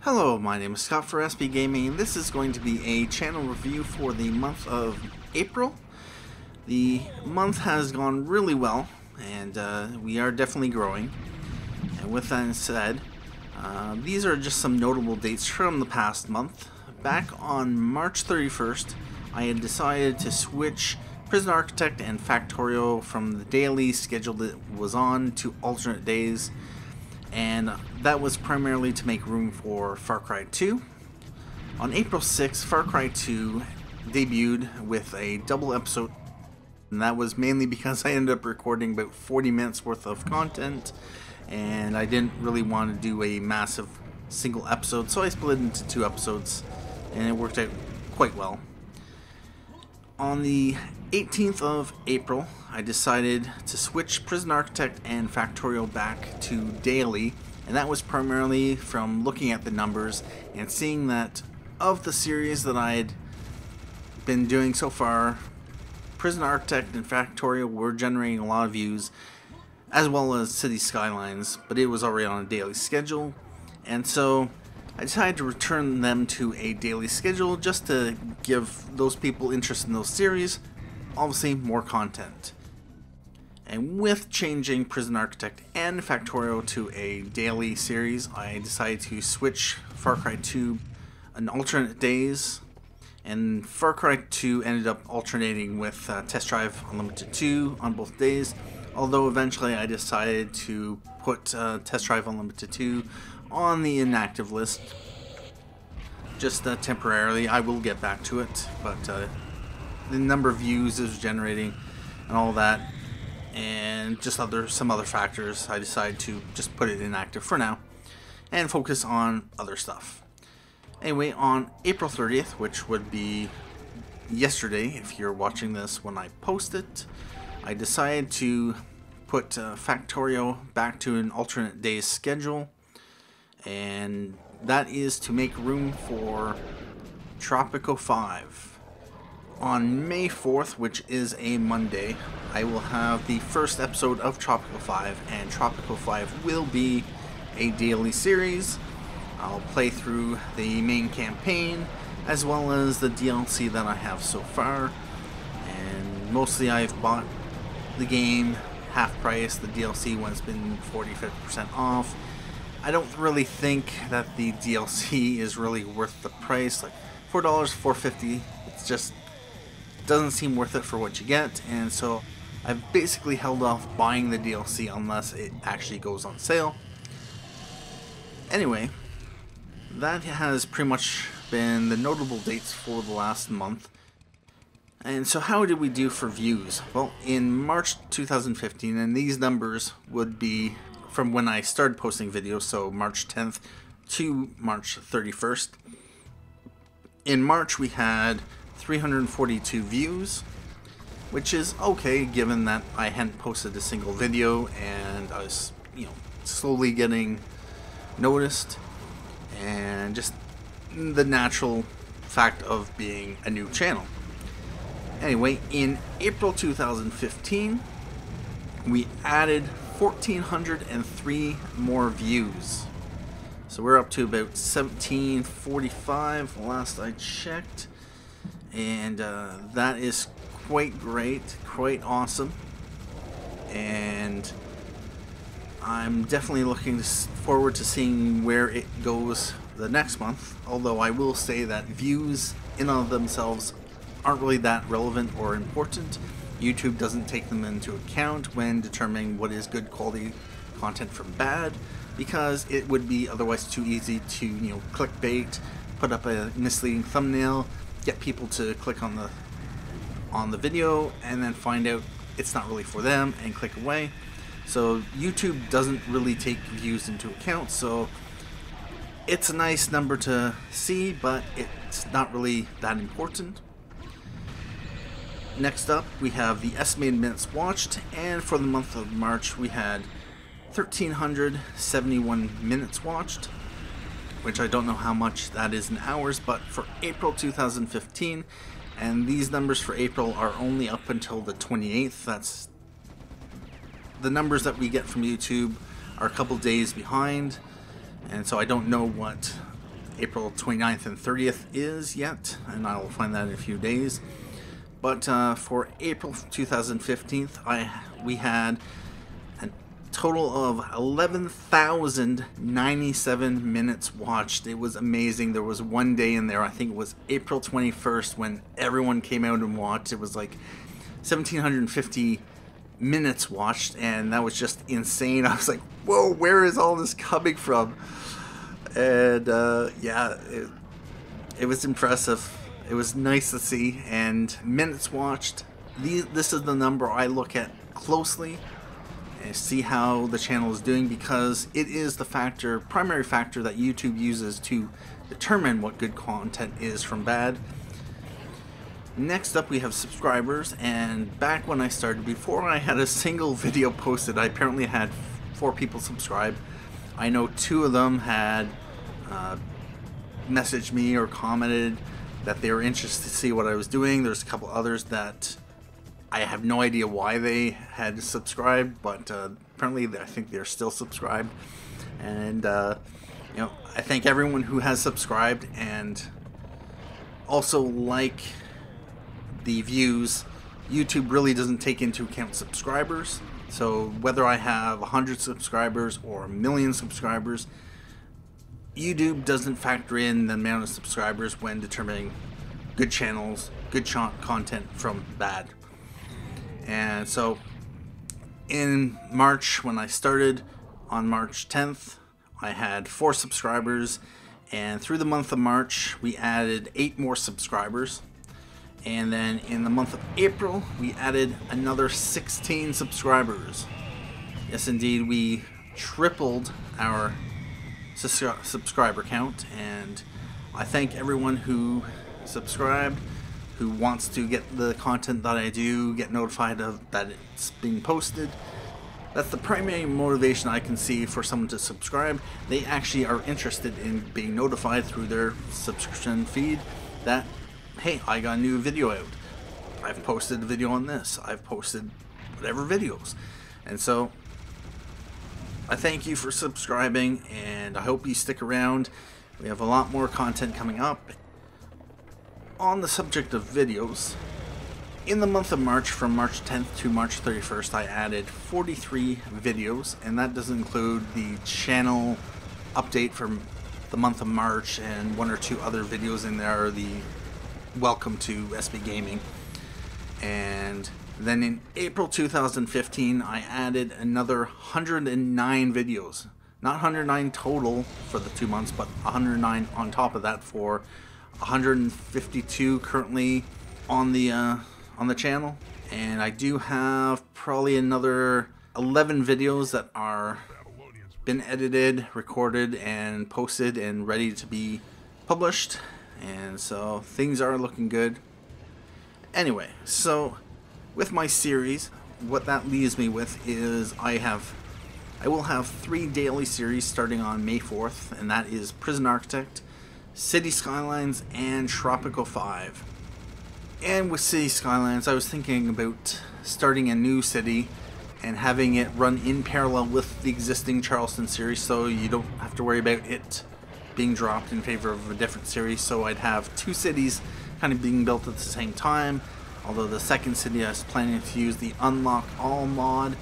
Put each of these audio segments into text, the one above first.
Hello, my name is Scott for SB Gaming, and this is going to be a channel review for the month of April. The month has gone really well, and we are definitely growing. And with that said, these are just some notable dates from the past month. Back on March 31st, I had decided to switch Prison Architect and Factorio from the daily schedule that was on to alternate days. And that was primarily to make room for Far Cry 2. On April 6th, Far Cry 2 debuted with a double episode, and that was mainly because I ended up recording about 40 minutes worth of content, and I didn't really want to do a massive single episode, so I split it into 2 episodes, and it worked out quite well. On the 18th of April, I decided to switch Prison Architect and Factorio back to daily, and that was primarily from looking at the numbers and seeing that of the series that I had been doing so far, Prison Architect and Factorio were generating a lot of views, as well as City Skylines, but it was already on a daily schedule, and so I decided to return them to a daily schedule just to give those people interested in those series, obviously, more content. And with changing Prison Architect and Factorio to a daily series, I decided to switch Far Cry 2 on alternate days, and Far Cry 2 ended up alternating with Test Drive Unlimited 2 on both days, although eventually I decided to put Test Drive Unlimited 2 on the inactive list, just temporarily. I will get back to it, but the number of views it was generating and all that, and just some other factors, I decided to just put it inactive for now and focus on other stuff. Anyway, on April 30th, which would be yesterday if you're watching this when I post it, I decided to put Factorio back to an alternate days schedule, and that is to make room for Tropico 5. On May 4th, which is a Monday, I will have the first episode of Tropico 5, and Tropico 5 will be a daily series. I'll play through the main campaign, as well as the DLC that I have so far, and mostly I've bought the game half price, the DLC when it's been 40-50% off. I don't really think that the DLC is really worth the price, like $4, $4.50, it's just doesn't seem worth it for what you get, and so I've basically held off buying the DLC unless it actually goes on sale. Anyway, that has pretty much been the notable dates for the last month. And so how did we do for views? Well, in March 2015, and these numbers would be from when I started posting videos, so March 10th to March 31st. In March we had 342 views, which is okay given that I hadn't posted a single video and I was, slowly getting noticed, and just the natural fact of being a new channel. Anyway, in April 2015, we added 1,403 more views. So we're up to about 1,745 last I checked. And that is quite great, quite awesome. And I'm definitely looking forward to seeing where it goes the next month. Although I will say that views in and of themselves aren't really that relevant or important. YouTube doesn't take them into account when determining what is good quality content from bad, because it would be otherwise too easy to, clickbait, put up a misleading thumbnail, get people to click on the video, and then find out it's not really for them and click away. So YouTube doesn't really take views into account, so it's a nice number to see, but it's not really that important. Next up, we have the estimated minutes watched, and for the month of March we had 1,371 minutes watched, which I don't know how much that is in hours, but for April 2015, and these numbers for April are only up until the 28th, that's the numbers that we get from YouTube are a couple days behind, and so I don't know what April 29th and 30th is yet, and I will find that in a few days. But for April 2015, we had a total of 11,097 minutes watched. It was amazing. There was one day in there, I think it was April 21st, when everyone came out and watched. It was like 1,750 minutes watched, and that was just insane. I was like, whoa, where is all this coming from? And yeah, it was impressive. It was nice to see. And minutes watched, this is the number I look at closely and see how the channel is doing, because it is the primary factor that YouTube uses to determine what good content is from bad. Next up, we have subscribers, and back when I started, before I had a single video posted, I apparently had 4 people subscribe. I know 2 of them had messaged me or commented that they were interested to see what I was doing. There's a couple others that I have no idea why they had subscribed, but apparently I think they're still subscribed. And you know, I thank everyone who has subscribed, and also, like the views, YouTube really doesn't take into account subscribers. So whether I have 100 subscribers or 1,000,000 subscribers, YouTube doesn't factor in the amount of subscribers when determining good channels, good content from bad. And so in March, when I started on March 10th, I had 4 subscribers, and through the month of March we added 8 more subscribers. And then in the month of April, we added another 16 subscribers. Yes, indeed, we tripled our subscriber count, and I thank everyone who subscribed, who wants to get the content that I do, get notified of that it's being posted. That's the primary motivation I can see for someone to subscribe. They actually are interested in being notified through their subscription feed that, hey, I got a new video out. I've posted a video on this. I've posted whatever videos. And so I thank you for subscribing, and I hope you stick around. We have a lot more content coming up. On the subject of videos, in the month of March, from March 10th to March 31st, I added 43 videos, and that doesn't include the channel update for the month of March, and 1 or 2 other videos in there, the welcome to SB Gaming. And then in April 2015, I added another 109 videos. Not 109 total for the 2 months, but 109 on top of that, for 152 currently on the channel. And I do have probably another 11 videos that are been edited, recorded, and posted and ready to be published. And so things are looking good. Anyway, so with my series, what that leaves me with is I will have 3 daily series starting on May 4th, and that is Prison Architect, City Skylines, and Tropico 5. And with City Skylines, I was thinking about starting a new city and having it run in parallel with the existing Charleston series, so you don't have to worry about it being dropped in favor of a different series. So I'd have 2 cities kind of being built at the same time, although the second city I was planning to use the Unlock All mod,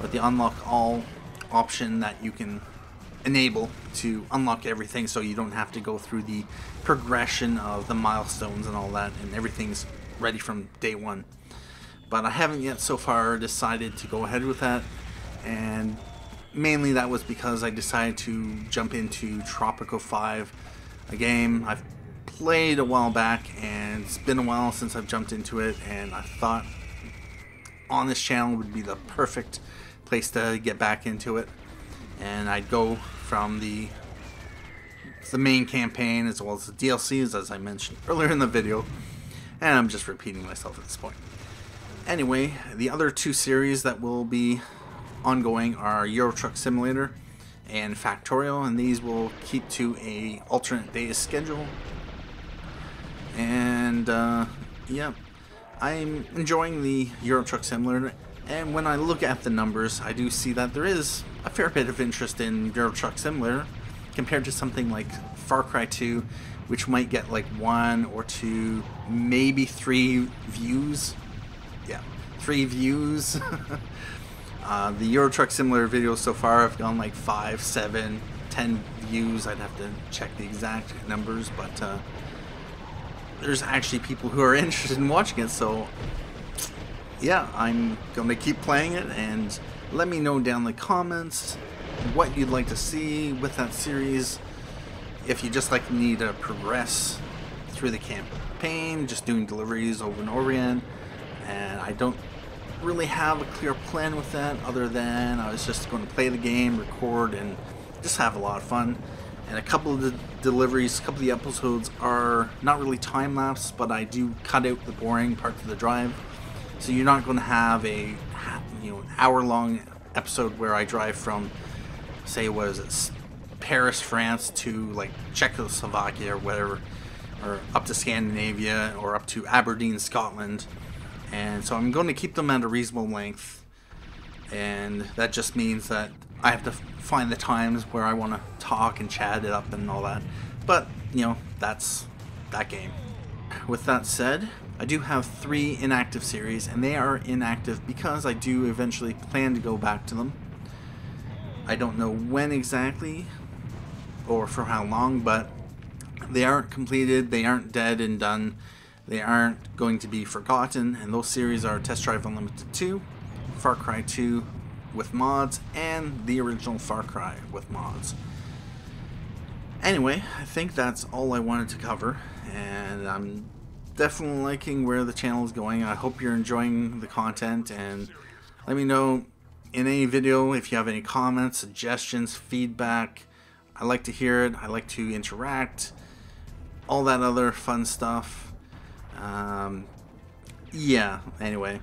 or the Unlock All option that you can enable to unlock everything, so you don't have to go through the progression of the milestones and all that, and everything's ready from day 1. But I haven't yet so far decided to go ahead with that, and mainly that was because I decided to jump into Tropico 5, a game I've played a while back, and it's been a while since I've jumped into it, and I thought on this channel would be the perfect place to get back into it. And I'd go from the main campaign as well as the DLCs, as I mentioned earlier in the video, and I'm just repeating myself at this point. Anyway, the other 2 series that will be ongoing are Euro Truck Simulator and Factorio, and these will keep to a alternate days schedule. And yeah, I'm enjoying the Euro Truck Simulator, and when I look at the numbers, I do see that there is a fair bit of interest in Euro Truck Simulator. compared to something like Far Cry 2, which might get like 1 or 2, maybe 3 views. Yeah, 3 views. The Euro Truck Simulator videos so far have gone like 5, 7, 10 views. I'd have to check the exact numbers, but there's actually people who are interested in watching it, so yeah, I'm going to keep playing it, and let me know down in the comments what you'd like to see with that series. If you just like me to progress through the campaign, just doing deliveries over and over again, and I don't really have a clear plan with that, other than I was just going to play the game, record, and just have a lot of fun. And a couple of the deliveries, a couple of the episodes are not really time-lapse, but I do cut out the boring parts of the drive. So you're not going to have a hour-long episode where I drive from, say, what is it, Paris, France to like Czechoslovakia or whatever, or up to Scandinavia or up to Aberdeen, Scotland. And so I'm going to keep them at a reasonable length, and that just means that I have to find the times where I want to talk and chat it up and all that. But, that's that game. With that said, I do have 3 inactive series, and they are inactive because I do eventually plan to go back to them. I don't know when exactly or for how long, but they aren't completed, they aren't dead and done, they aren't going to be forgotten, and those series are Test Drive Unlimited 2, Far Cry 2 with mods, and the original Far Cry with mods. Anyway, I think that's all I wanted to cover, and I'm definitely liking where the channel is going. I hope you're enjoying the content, and let me know in any video if you have any comments, suggestions, feedback. I like to hear it. I like to interact, all that other fun stuff. Yeah, anyway,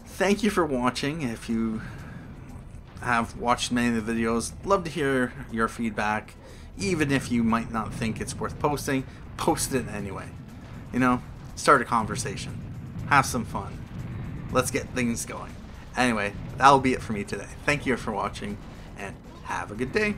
thank you for watching. If you have watched many of the videos, love to hear your feedback. Even if you might not think it's worth posting, post it anyway. Start a conversation, have some fun, let's get things going. Anyway, that'll be it for me today. Thank you for watching, and have a good day.